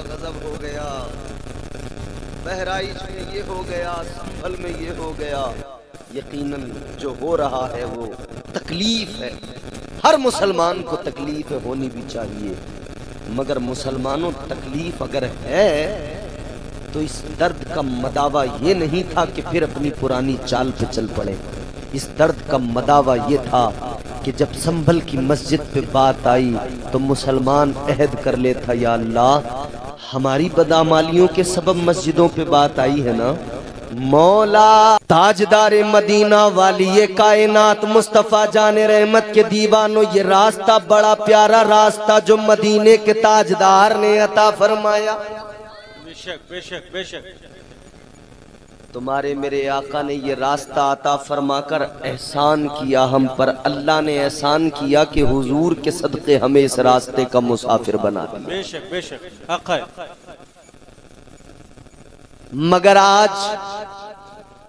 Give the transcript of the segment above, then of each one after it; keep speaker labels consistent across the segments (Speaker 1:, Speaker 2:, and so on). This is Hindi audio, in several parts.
Speaker 1: गजब हो गया, बहराइच में ये हो गया, संभल में ये हो गया। यकीनन जो हो रहा है वो तकलीफ है। हर मुसलमान को तकलीफ होनी भी चाहिए, मगर मुसलमानों तकलीफ अगर है तो इस दर्द का मदावा ये नहीं था कि फिर अपनी पुरानी चाल पे चल पड़े। इस दर्द का मदावा ये था कि जब संभल की मस्जिद पे बात आई तो मुसलमान अहद कर लेता, या अल्लाह हमारी बदामालियों के सबब मस्जिदों पे बात आई है ना, मौला ताजदार मदीना वाली ये कायनात मुस्तफा जाने रहमत के दीवानों, ये रास्ता बड़ा प्यारा रास्ता जो मदीने के ताजदार ने अता फरमाया।
Speaker 2: बेशक बेशक बेशक
Speaker 1: तुम्हारे मेरे आका ने ये रास्ता अता फरमाकर एहसान किया हम पर। अल्लाह ने एहसान किया कि हुजूर के सदक़े हमें इस रास्ते का मुसाफिर बना दिया।
Speaker 2: बेशक बेशक हक है।
Speaker 1: मगर आज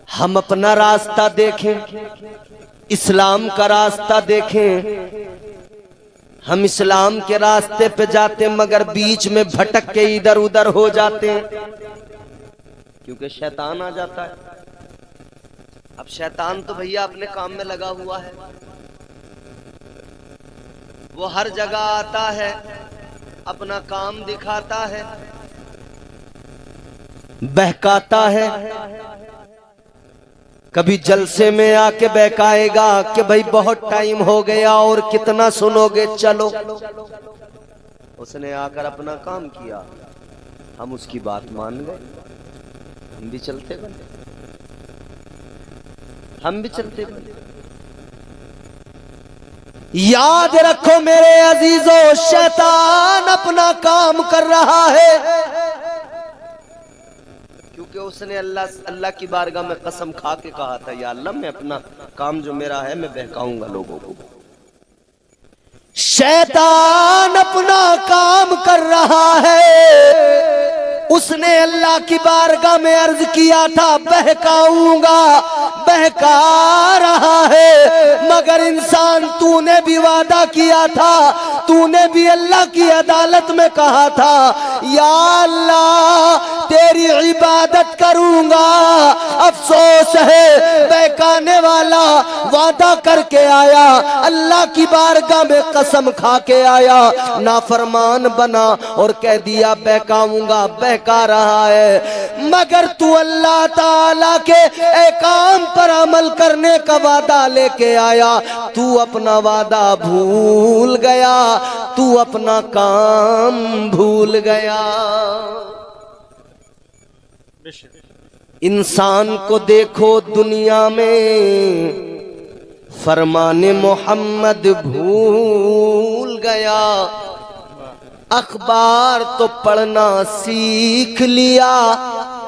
Speaker 1: हम अपना रास्ता देखें, इस्लाम का रास्ता देखें। हम इस्लाम के रास्ते पे जाते मगर बीच में भटक के इधर उधर हो जाते हैं, क्योंकि शैतान आ जाता है। अब शैतान तो भैया अपने काम में लगा हुआ है, वो हर जगह आता है, अपना काम दिखाता है, बहकाता है। कभी जलसे में आके बहकाएगा कि भाई बहुत टाइम हो गया और कितना सुनोगे, चलो। उसने आकर अपना काम किया, हम उसकी बात मान गए, हम भी चलते बने, हम भी चलते बने। याद रखो मेरे अजीजों, शैतान अपना काम कर रहा है, क्योंकि उसने अल्लाह की बारगाह में कसम खा के कहा था, या अल्लाह मैं अपना काम जो मेरा है मैं बहकाऊंगा लोगों को। शैतान अपना काम कर रहा है, उसने अल्लाह की बारगाह में अर्ज किया था बहकाऊंगा, बहका रहा है। मगर इंसान तूने भी वादा किया था, तूने भी अल्लाह की अदालत में कहा था, या अल्लाह तेरी इबादत करूंगा। अफसोस है बहकाने वाला वादा करके आया, अल्लाह की बारगाह में कसम खा के आया, नाफरमान बना और कह दिया बहकाऊंगा, बहका रहा है। मगर तू अल्लाह ताला के एकाम पर अमल करने का वादा लेके आया, तू अपना वादा भूल गया, तू अपना काम भूल गया। इंसान को देखो दुनिया में, फरमाने मोहम्मद भूल गया। अखबार तो पढ़ना सीख लिया,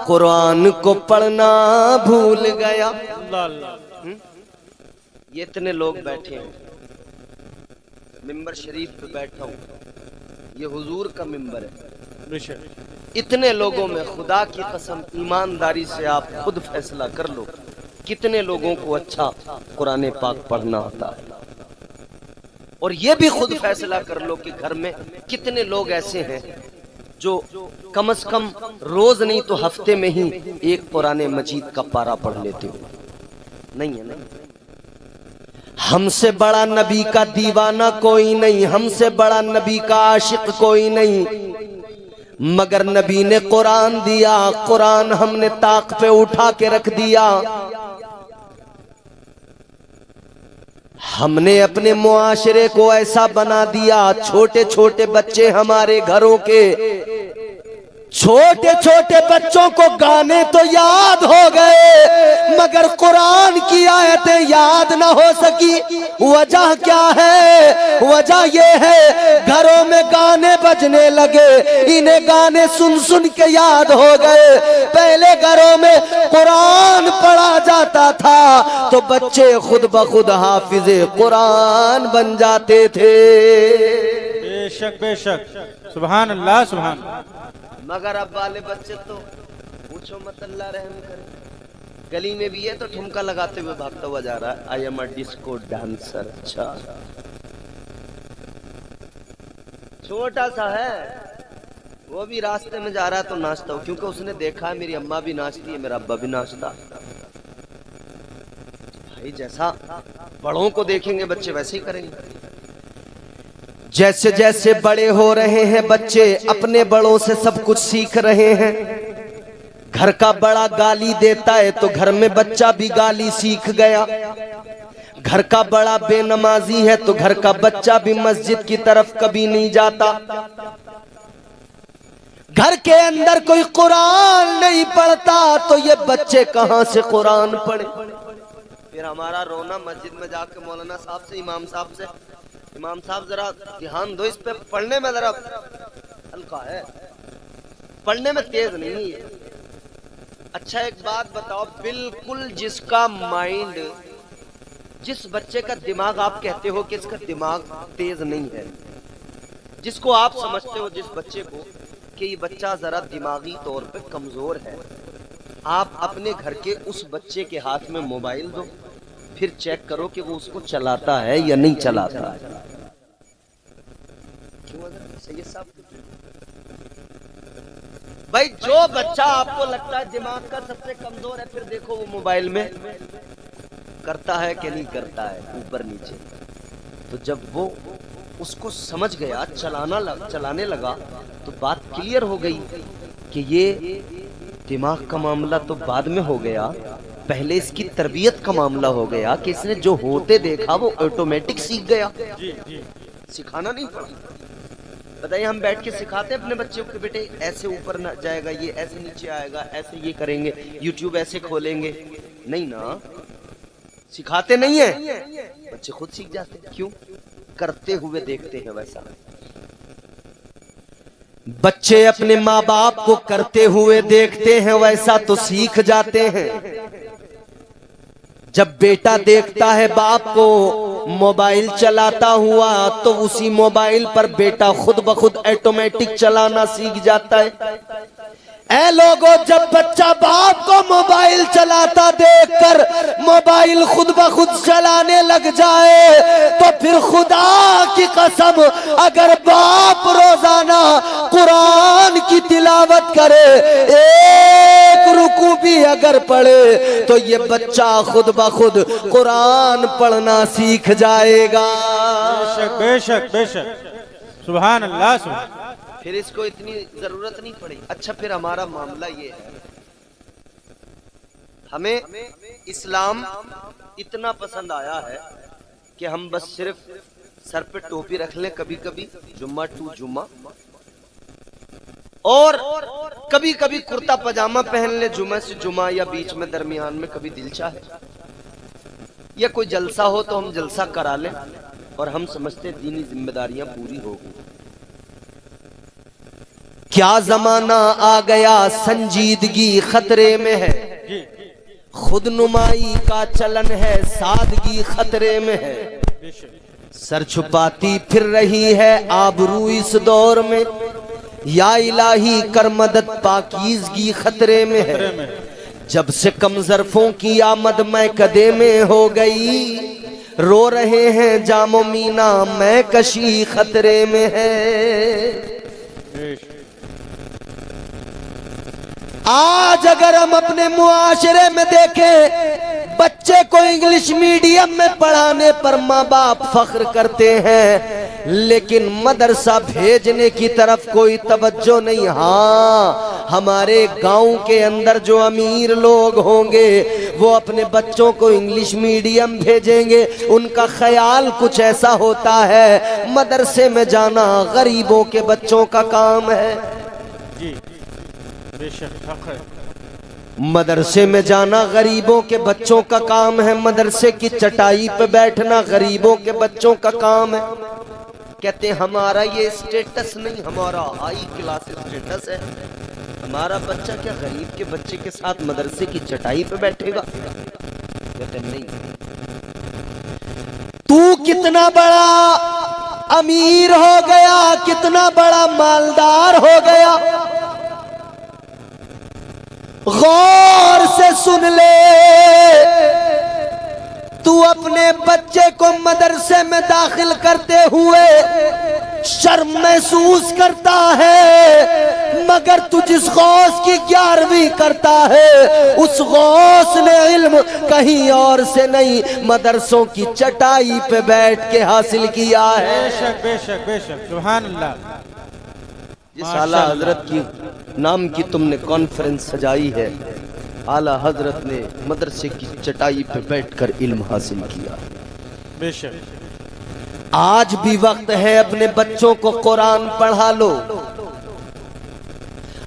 Speaker 1: कुरान को पढ़ना भूल गया। ये इतने लोग बैठे हैं, मिंबर शरीफ पे बैठा हूँ, ये हुजूर का मिंबर है। इतने लोगों में खुदा की कसम ईमानदारी से आप खुद फैसला कर लो, कितने लोगों को अच्छा कुरान पाक पढ़ना आता है। और ये भी खुद फैसला कर लो कि घर में कितने लोग ऐसे हैं जो कम से कम रोज नहीं तो हफ्ते में ही एक कुरान मजीद का पारा पढ़ लेते हो। नहीं है, नहीं। हमसे बड़ा नबी का दीवाना कोई नहीं, हमसे बड़ा नबी का आशिक कोई नहीं। मगर नबी ने कुरान दिया, कुरान हमने ताक पे उठा के रख दिया। हमने अपने मुआशरे को ऐसा बना दिया, छोटे छोटे बच्चे हमारे घरों के, छोटे छोटे बच्चों को गाने तो याद हो गए मगर कुरान की आयतें याद ना हो सकी। वजह क्या है? वजह ये है घरों में गाने बजने लगे, इन्हें गाने सुन सुन के याद हो गए। पहले घरों में कुरान पढ़ा जाता था तो बच्चे खुद ब खुद हाफिजे कुरान बन जाते थे।
Speaker 2: बेशक बेशक, सुभान अल्लाह सुभान।
Speaker 1: मगर अब वाले बच्चे तो पूछो मत, अल्लाह रहम करे। गली में भी है तो ठुमका लगाते हुए भागता हुआ जा रहा है, I am a disco dancer. अच्छा, छोटा सा है वो भी रास्ते में जा रहा है तो नाचता हूँ, क्योंकि उसने देखा है मेरी अम्मा भी नाचती है, मेरा अब्बा भी नाचता। भाई जैसा बड़ों को देखेंगे बच्चे वैसे ही करेंगे। जैसे जैसे बड़े हो रहे हैं बच्चे अपने बड़ों से सब कुछ सीख रहे हैं। घर का बड़ा गाली देता है तो घर में बच्चा भी गाली सीख गया। घर का बड़ा बेनमाजी है तो घर का बच्चा भी मस्जिद की तरफ कभी नहीं जाता। घर के अंदर कोई कुरान नहीं पढ़ता तो ये बच्चे कहां से कुरान पढ़े। फिर हमारा रोना मस्जिद में जाके मौलाना साहब से, इमाम साहब से, इमाम साहब जरा ध्यान दो इस पे, पढ़ने में जरा हल्का है, पढ़ने में तेज नहीं है। अच्छा एक बात बताओ, बिल्कुल जिसका माइंड, जिस बच्चे का दिमाग आप कहते हो कि इसका दिमाग तेज नहीं है, जिसको आप समझते हो जिस बच्चे को कि ये बच्चा जरा दिमागी तौर पे कमजोर है, आप अपने घर के उस बच्चे के हाथ में मोबाइल दो, फिर चेक करो कि वो उसको चलाता है या नहीं चलाता है। सही सब भाई, जो बच्चा आपको लगता है दिमाग का सबसे कमजोर है, फिर देखो वो मोबाइल में करता है कि नहीं करता है, ऊपर नीचे। तो जब वो उसको समझ गया, चलाने लगा, तो बात क्लियर हो गई कि ये दिमाग का मामला तो बाद में हो गया, पहले इसकी तरबियत का मामला हो गया कि इसने जो होते देखा वो ऑटोमेटिक सीख गया। सिखाना नहीं पड़ा। बताइए, हम बैठ के सिखाते अपने बच्चों को, बेटे ऐसे ऊपर ना जाएगा, ये ऐसे नीचे आएगा, ऐसे ये करेंगे, यूट्यूब ऐसे खोलेंगे, नहीं ना, सिखाते नहीं है, बच्चे खुद सीख जाते हैं। क्यों? करते हुए देखते हैं। वैसा बच्चे अपने माँ बाप को करते हुए देखते हैं, वैसा तो सीख जाते हैं। जब बेटा देखता है बाप को मोबाइल चलाता हुआ तो उसी मोबाइल पर बेटा खुद ब खुद ऑटोमेटिक चलाना सीख जाता है। ऐ लोगों, जब बच्चा बाप को मोबाइल चलाता देखकर मोबाइल खुद ब खुद चलाने लग जाए तो फिर खुदा की कसम, अगर बाप रोजाना कुरान की तिलावत करे, एक रुकू भी अगर पढ़े, तो ये बच्चा खुद ब खुद कुरान पढ़ना सीख जाएगा।
Speaker 2: बेशक बेशक बेशक, सुभान अल्लाह, सुभान।
Speaker 1: फिर इसको इतनी जरूरत नहीं पड़ी। अच्छा, फिर हमारा मामला ये है, हमें इस्लाम इतना पसंद आया है कि हम बस सिर्फ सर पे टोपी रख लें कभी कभी, जुम्मा टू जुम्मा, और कभी कभी कुर्ता पजामा पहन ले जुम्मे से जुम्मा, या बीच में दरमियान में कभी दिल चाहे, या कोई जलसा हो तो हम जलसा करा लें, और हम समझते दीनी जिम्मेदारियां पूरी होगी। क्या जमाना आ गया, संजीदगी खतरे में है, खुद नुमाई का चलन है, सादगी खतरे में है, सर छुपाती फिर रही है आबरू इस दौर में, या इलाही कर मदद पाकीज़गी खतरे में है। जब से कम ज़र्फ़ों की आमद मैं कदे में हो गई, रो रहे हैं जामो मीना मैं कशी खतरे में है। आज अगर हम अपने मुआशरे में देखें, बच्चे को इंग्लिश मीडियम में पढ़ाने पर माँ बाप फख्र करते हैं, लेकिन मदरसा भेजने की तरफ कोई तवज्जो नहीं। हाँ, हमारे गांव के अंदर जो अमीर लोग होंगे वो अपने बच्चों को इंग्लिश मीडियम भेजेंगे, उनका ख्याल कुछ ऐसा होता है, मदरसे में जाना गरीबों के बच्चों का काम है।
Speaker 2: जी बेशक हक है।
Speaker 1: मदरसे में जाना गरीबों के बच्चों का काम है, मदरसे की चटाई पे बैठना गरीबों के बच्चों का काम है। कहते हैं हमारा ये स्टेटस नहीं, हमारा हाई क्लास स्टेटस है, हमारा बच्चा क्या गरीब के बच्चे के साथ मदरसे की चटाई पे बैठेगा? कहते नहीं, तू कितना बड़ा अमीर हो गया, कितना बड़ा मालदार हो गया, गौर से सुन ले। तू अपने बच्चे को मदरसे में दाखिल करते हुए शर्म महसूस करता है, मगर तू जिस गौस की 11वीं करता है उस गौस ने इल्म कहीं और से नहीं मदरसों की चटाई पे बैठ के हासिल किया है।
Speaker 2: बेशक बेशक बेशक सुभान अल्लाह।
Speaker 1: जिस आला हजरत की नाम की तुमने कॉन्फ्रेंस सजाई है, आला हजरत ने मदरसे की चटाई पे बैठकर इल्म हासिल किया।
Speaker 2: बेशक
Speaker 1: आज भी वक्त है अपने बच्चों को कुरान पढ़ा लो।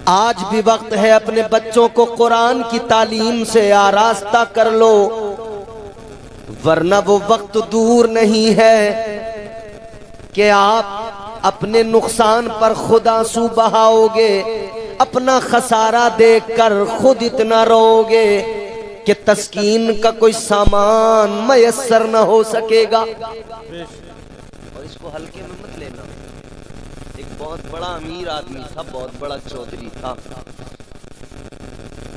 Speaker 1: आज भी वक्त है अपने बच्चों को कुरान की तालीम से आरास्ता कर लो, वरना वो वक्त दूर नहीं है कि आप अपने नुकसान पर खुद आंसू बहाओगे, अपना खसारा देखकर खुद इतना रोओगे कि तस्कीन का कोई सामान मयस्सर न हो सकेगा। और इसको हल्के में मत लेना। एक बहुत बड़ा अमीर आदमी था, बहुत बड़ा चौधरी था।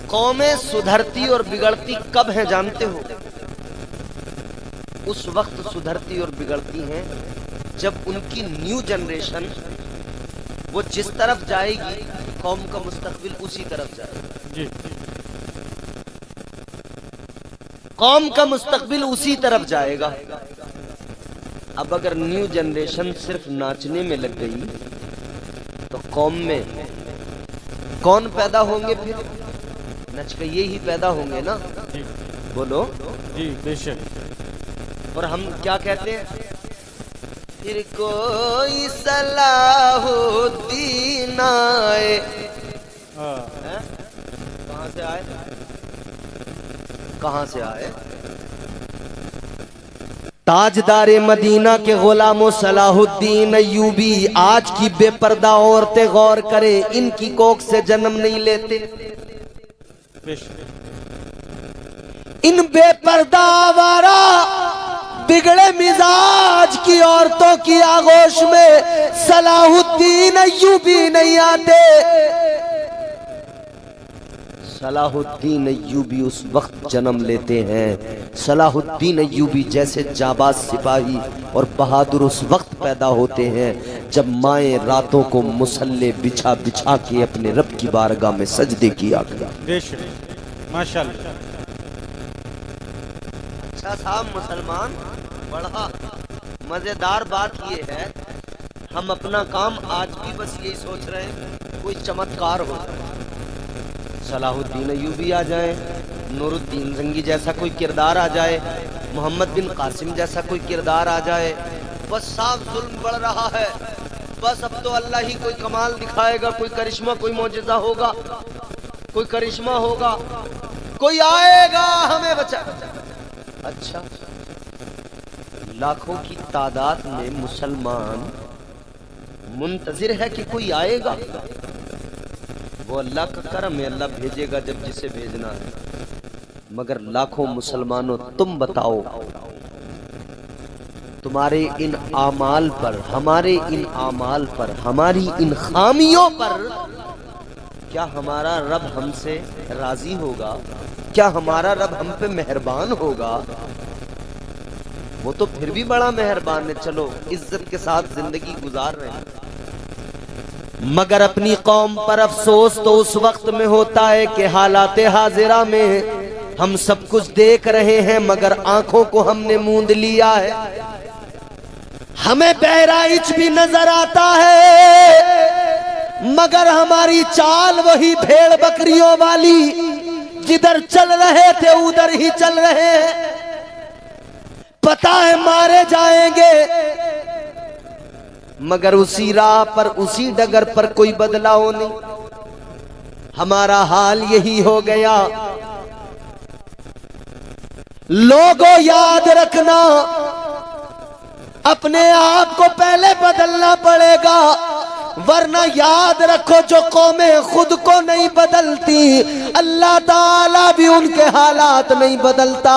Speaker 1: कौमें सुधरती और बिगड़ती कब है जानते हो? उस वक्त सुधरती और बिगड़ती हैं जब उनकी न्यू जनरेशन वो जिस तरफ जाएगी कौम का मुस्तकबिल उसी तरफ जाएगा।
Speaker 2: जी
Speaker 1: कौम का मुस्तकबिल उसी तरफ जाएगा। अब अगर न्यू जनरेशन सिर्फ नाचने में लग गई तो कौम में कौन पैदा होंगे? फिर नचकइये ही पैदा होंगे ना।
Speaker 2: जी
Speaker 1: बोलो
Speaker 2: जी बेशक।
Speaker 1: और हम क्या कहते हैं? फिर कोई सलाहुद्दीन आए। कहां से आए? कहां से आए? ताजदारे मदीना के गुलामो सलाहुद्दीन अय्यूबी। आज की बेपर्दा औरतें गौर करें, इनकी कोख से जन्म नहीं लेते। इन बेपर्दा आवारा बिगड़े मिजाज की औरतों की आगोश में सलाहुद्दीन अय्यूबी नहीं आते। सलाहुद्दीन अय्यूबी उस वक्त जन्म लेते हैं, सलाहुद्दीन अय्यूबी जैसे जाबाज सिपाही और बहादुर उस वक्त पैदा होते हैं जब माएँ रातों को मुसल्ले बिछा बिछा के अपने रब की बारगाह में सजदे किया गया।
Speaker 2: माशाअल्लाह।
Speaker 1: अच्छा साहब मुसलमान, बड़ा मजेदार बात ये है, हम अपना काम आज भी बस यही सोच रहे हैं कोई चमत्कार हो, सलाहुद्दीन अय्यूबी आ जाए, नूरुद्दीन जंगी जैसा कोई किरदार आ जाए, मोहम्मद बिन कासिम जैसा कोई किरदार आ जाए। बस साफ जुल्म बढ़ रहा है, बस अब तो अल्लाह ही कोई कमाल दिखाएगा, कोई करिश्मा, कोई मौजिज़ा होगा, कोई करिश्मा होगा, कोई आएगा हमें बचा। अच्छा, लाखों की तादाद में मुसलमान मुंतजिर है कि कोई आएगा। वो अल्लाह का करम है, अल्लाह भेजेगा जब जिसे भेजना है। मगर लाखों मुसलमानों, तुम बताओ, तुम्हारे इन आमाल पर, हमारे इन आमाल पर, हमारी इन खामियों पर क्या हमारा रब हमसे राजी होगा? क्या हमारा रब हम पे मेहरबान होगा? वो तो फिर भी बड़ा मेहरबान है, चलो इज्जत के साथ जिंदगी गुजार रहे हैं। मगर अपनी कौम पर अफसोस तो उस वक्त में होता है कि हालाते हाजिरा में हम सब कुछ देख रहे हैं मगर आंखों को हमने मूंद लिया है। हमें बहराइच भी नजर आता है मगर हमारी चाल वही भेड़ बकरियों वाली, जिधर चल रहे थे उधर ही चल रहे हैं। पता है मारे जाएंगे मगर उसी राह पर, उसी डगर पर कोई बदलाव नहीं। हमारा हाल यही हो गया। लोगों याद रखना, अपने आप को पहले बदलना पड़ेगा, वरना याद रखो जो कौमें खुद को नहीं बदलती अल्लाह ताला भी उनके हालात नहीं बदलता।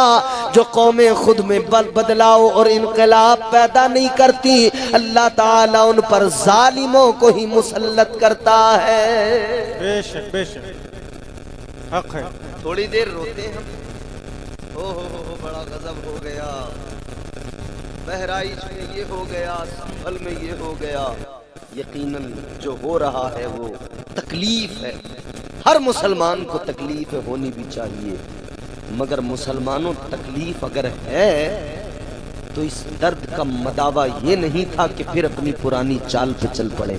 Speaker 1: जो कौमें खुद में बदलाव और इनकलाब पैदा नहीं करती अल्लाह ताला उन पर जालिमों को ही मुसल्लत करता है।
Speaker 2: बेशक बेशक हक है।
Speaker 1: थोड़ी देर रोते हैं, हो बड़ा गजब हो गया, बहराइच में ये हो गया, संभल में ये हो गया। यकीनन जो हो रहा है वो तकलीफ है, हर मुसलमान को तकलीफ होनी भी चाहिए, मगर मुसलमानों तकलीफ अगर है तो इस दर्द का मदावा ये नहीं था कि फिर अपनी पुरानी चाल पे चल पड़े।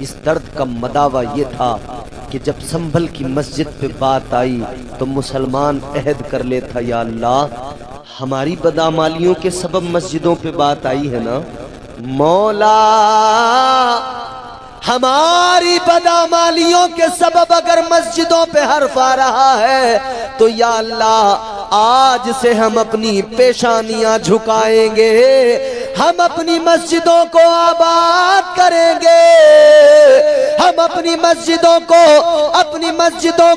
Speaker 1: इस दर्द का मदावा ये था कि जब संभल की मस्जिद पे बात आई तो मुसलमान अहद कर लेता, या अल्लाह हमारी बदामालियों के सबब मस्जिदों पे बात आई है ना, मौला हमारी बदामालियों के सबब अगर मस्जिदों पे हर्फ आ रहा है तो या अल्लाह आज से हम अपनी पेशानियां झुकाएंगे, हम अपनी मस्जिदों को आबाद करेंगे, हम अपनी मस्जिदों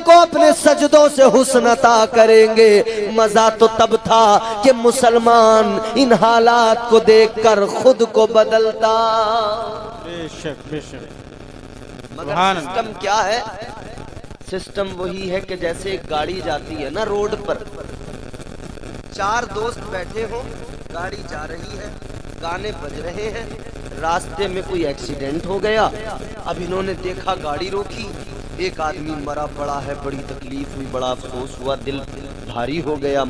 Speaker 1: को अपने सजदों से हुस्न अता करेंगे। मजा तो तब था कि मुसलमान इन हालात को देखकर खुद को बदलता।
Speaker 2: बेशक बेशक।
Speaker 1: मगर सिस्टम क्या है? सिस्टम वही है कि जैसे एक गाड़ी जाती है ना रोड पर, चार दोस्त बैठे हो, गाड़ी जा रही है, गाने बज रहे हैं, रास्ते में कोई एक्सीडेंट हो गया, अब इन्होंने देखा, गाड़ी रोकी, एक आदमी मरा पड़ा है, बड़ी तकलीफ हुई, बड़ा अफसोस हुआ, दिल भारी हो गया,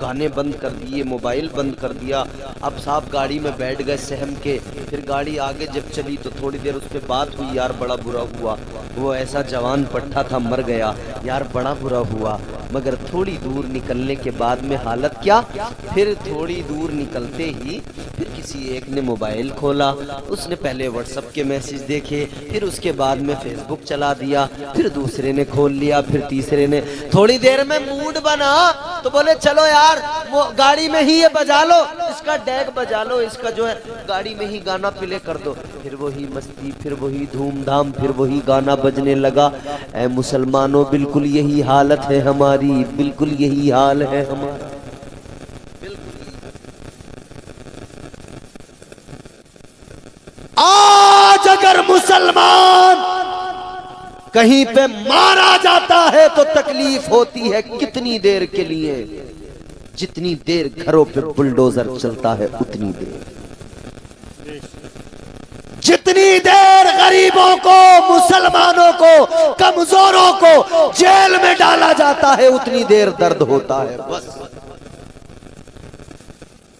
Speaker 1: गाने बंद कर दिए, मोबाइल बंद कर दिया, अब साहब गाड़ी में बैठ गए सहम के, फिर गाड़ी आगे जब चली तो थोड़ी देर उस पर बात हुई, यार बड़ा बुरा हुआ, वो ऐसा जवान पट्टा था मर गया, यार बड़ा बुरा हुआ। मगर थोड़ी दूर निकलने के बाद में हालत क्या, फिर थोड़ी दूर निकलते ही फिर किसी एक ने मोबाइल खोला, उसने पहले व्हाट्सएप के मैसेज देखे, फिर उसके बाद में फेसबुक चला दिया, फिर दूसरे ने खोल लिया, फिर तीसरे ने, थोड़ी देर में मूड बना तो बोले चलो यार वो गाड़ी में ही ये बजा लो, इसका डैग बजा लो, इसका जो है गाड़ी में ही गाना प्ले कर दो, फिर वही मस्ती, फिर वही धूमधाम, फिर वही गाना बजने लगा। ऐ मुसलमानों बिल्कुल यही हालत है हमारी, बिल्कुल यही हाल है हमारा। आज अगर मुसलमान कहीं पे मारा जाता है तो तकलीफ होती है कितनी देर के लिए, जितनी देर घरों पे बुलडोजर चलता है उतनी देर, जितनी देर गरीबों को, मुसलमानों को, कमजोरों को जेल में डाला जाता है उतनी देर दर्द होता है बस।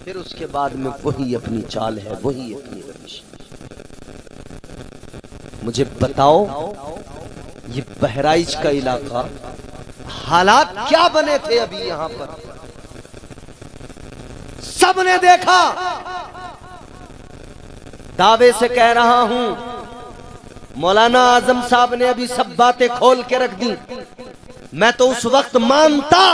Speaker 1: फिर उसके बाद में वही अपनी चाल है, वही अपनी रविश। मुझे बताओ ये बहराइच का इलाका हालात क्या बने थे अभी यहां पर, सबने देखा। दावे से कह रहा हूं, मौलाना आजम साहब ने अभी सब बातें खोल के रख दी। मैं तो उस वक्त मानता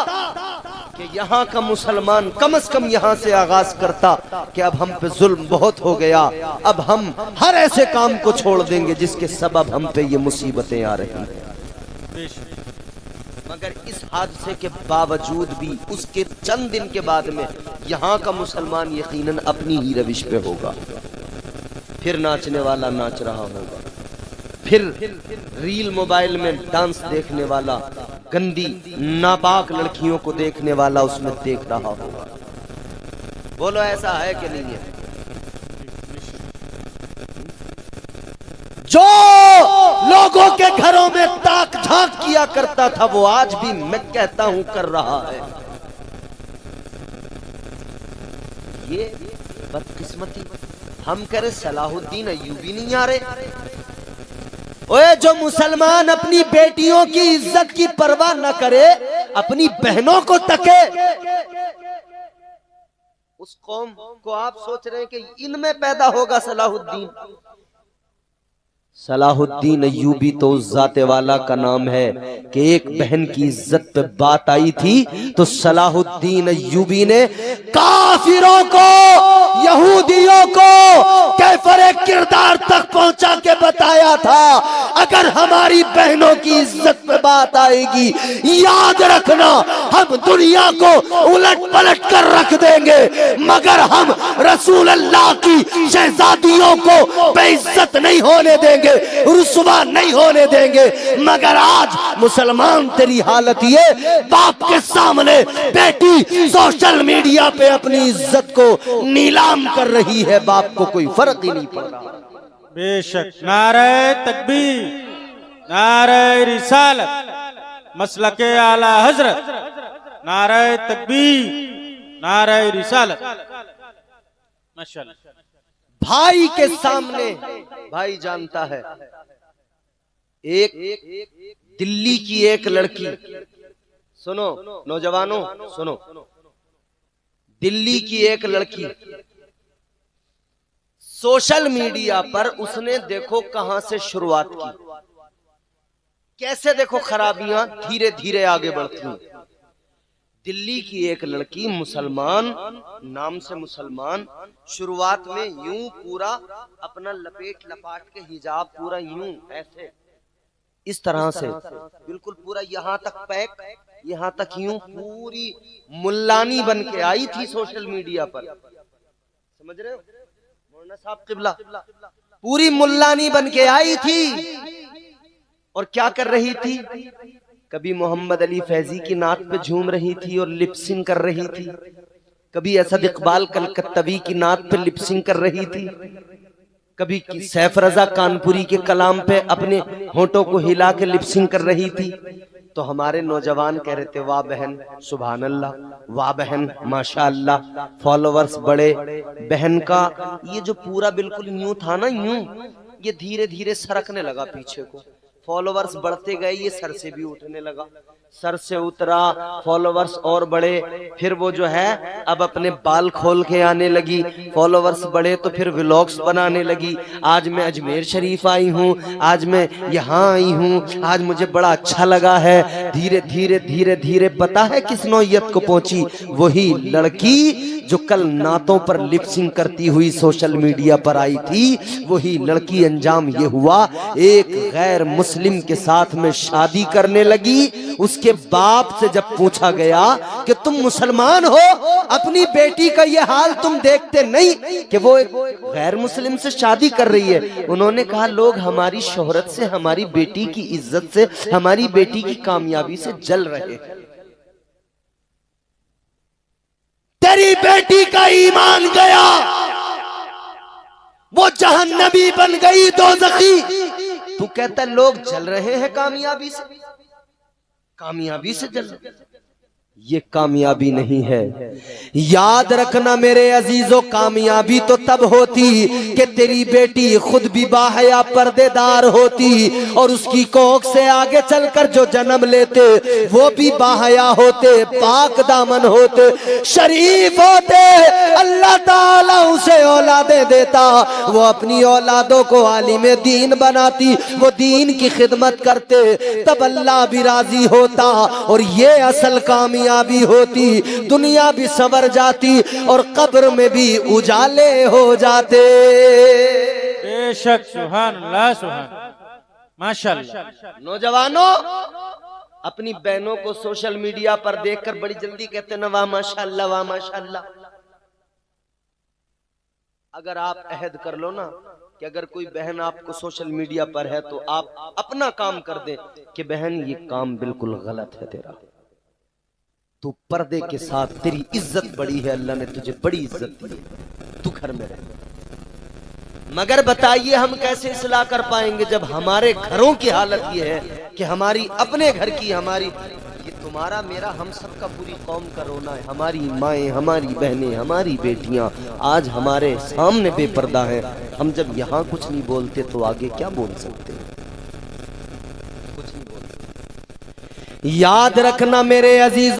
Speaker 1: कि यहाँ का मुसलमान कम से कम यहाँ से आगाज करता कि अब हम पे जुल्म बहुत हो गया, अब हम हर ऐसे काम को छोड़ देंगे जिसके सबब हम पे ये मुसीबतें आ रही हैं। मगर इस हादसे के बावजूद भी उसके चंद दिन के बाद में यहाँ का मुसलमान यकीनन अपनी ही रविश पे होगा, फिर नाचने वाला नाच रहा होगा, फिर रील मोबाइल में डांस देखने वाला, गंदी नापाक लड़कियों को देखने वाला उसमें देख रहा होगा। बोलो ऐसा है कि नहीं है? जो लोगों के घरों में ताक झांक किया करता था वो आज भी मैं कहता हूं कर रहा है। ये बदकिस्मती। हम कह रहे सलाहुद्दीन अय्यूबी नहीं आ रहे। ओए जो मुसलमान अपनी बेटियों की इज्जत की परवाह न करे, अपनी बहनों को तके, उस कौम को आप सोच रहे हैं कि इनमें पैदा होगा सलाहुद्दीन? सलाहुद्दीन अय्यूबी तो उस जाते वाला का नाम है कि एक बहन की इज्जत पे बात आई थी तो सलाहुद्दीन अय्यूबी ने काफिरों को, यहूदियों को कैफरे किरदार तक पहुंचा के बताया था, अगर हमारी बहनों की इज्जत पे बात आएगी याद रखना हम दुनिया को उलट पलट कर रख देंगे, मगर हम रसूल अल्लाह की शहजादियों को बेइज्जत नहीं होने देंगे, रुसवा नहीं होने देंगे। मगर आज मुसलमान तेरी हालत ये, बाप के सामने बेटी सोशल मीडिया पे अपनी इज्जत को नीलाम कर रही है, बाप को कोई फर्क ही नहीं पड़ रहा।
Speaker 2: बेशक। नारे तकबीर, नारे रिसालत मसलके आला हजरत, नारे तकबीर, नारे रिसालत। माशाअल्लाह।
Speaker 1: भाई के सामने भाई जानता है, एक दिल्ली की एक लड़की, सुनो नौजवानों सुनो, दिल्ली की एक लड़की सोशल मीडिया पर उसने देखो कहां से शुरुआत की, कैसे देखो खराबियां धीरे धीरे आगे बढ़ती हैं। दिल्ली की एक लड़की मुसलमान, नाम से मुसलमान, शुरुआत में यूं पूरा अपना लपेट लपाट के हिजाब पूरा यूं ऐसे इस तरह से बिल्कुल पूरा यहाँ तक पैक, यहाँ तक यूं पूरी मुल्लानी बन के आई थी सोशल मीडिया पर। समझ रहे हो मौलाना साहब किबला, पूरी मुल्लानी बन के आई थी और क्या कर रही थी, कभी मोहम्मद अली फैजी की नात पे झूम रही थी और लिपसिंग कर रही थी, कभी असद इकबाल कलकत्तवी की नात पे लिपसिंग कर रही थी, कभी सैफ रजा कानपुरी के कलाम पे अपने होठों को हिला के लिपसिंग कर रही थी। तो हमारे नौजवान कह रहे थे वाह बहन सुभान अल्लाह, वाह बहन माशाअल्लाह, फॉलोवर्स बढ़े। बहन का ये जो पूरा बिल्कुल यूं था ना, यूं ये धीरे धीरे सरकने लगा पीछे को, फॉलोवर्स बढ़ते गए, ये सर से भी उठने लगा, सर से उतरा, फॉलोवर्स और बढ़े, फिर वो जो है अब अपने बाल खोल के आने लगी, फॉलोवर्स बढ़े तो फिर व्लॉग्स बनाने लगी। आज मैं अजमेर शरीफ आई हूँ, आज मैं यहाँ आई हूँ, आज मुझे बड़ा अच्छा लगा है। धीरे धीरे धीरे धीरे पता है किस नौयत को पहुंची, वही लड़की जो कल नातों पर लिपसिंग करती हुई सोशल मीडिया पर आई थी, वही लड़की अंजाम ये हुआ एक गैर मुस्लिम के साथ में शादी करने लगी। उसके बाप से जब पूछा गया कि तुम मुसलमान हो, अपनी बेटी का ये हाल तुम देखते नहीं कि वो एक गैर मुस्लिम से शादी कर रही है, उन्होंने कहा लोग हमारी शोहरत से, हमारी बेटी की इज्जत से, हमारी बेटी की कामयाबी से जल रहे हैं। तेरी बेटी का ईमान गया, वो जहन्नमी बन गई, दोज़खी। तू कहता लोग जल रहे हैं कामयाबी से, कामयाबी से जल रहे, ये कामयाबी नहीं है। याद रखना मेरे अजीजों, कामयाबी तो तब होती कि तेरी बेटी खुद भी बाहया पर्देदार होती और उसकी कोख से आगे चलकर जो जन्म लेते वो भी बाहया होते, पाक दामन होते, शरीफ होते। अल्लाह ताला उसे औलादे देता, वो अपनी औलादों को आलिम दीन बनाती, वो दीन की खिदमत करते, तब अल्लाह भी राजी होता और ये असल कामयाबी होती। दुनिया भी संवर जाती और कब्र में भी उजाले हो जाते।
Speaker 2: बेशक सुभान अल्लाह, सुभान माशाअल्लाह।
Speaker 1: नौजवानों अपनी बहनों को सोशल मीडिया पर देखकर बड़ी जल्दी कहते ना वाह माशाअल्लाह, वाह माशाअल्लाह। अगर आप अहद कर लो ना कि अगर कोई बहन आपको सोशल मीडिया पर है तो आप अपना काम कर दे कि बहन ये काम बिल्कुल गलत है तेरा, तू पर्दे के साथ, तेरी इज्जत बड़ी है, अल्लाह ने तुझे बड़ी इज्जत दी है, तू घर में रह। मगर बताइए हम कैसे इस्लाह कर पाएंगे जब हमारे घरों की हालत ये है कि हमारी अपने घर की, हमारी, ये तुम्हारा मेरा हम सब का पूरी कौम का रोना है। हमारी माएँ, हमारी बहनें, हमारी बेटियां आज हमारे सामने बेपर्दा हैं। हम जब यहाँ कुछ नहीं बोलते तो आगे क्या बोल सकते हैं? कुछ नहीं बोल सकते। याद रखना मेरे अजीज।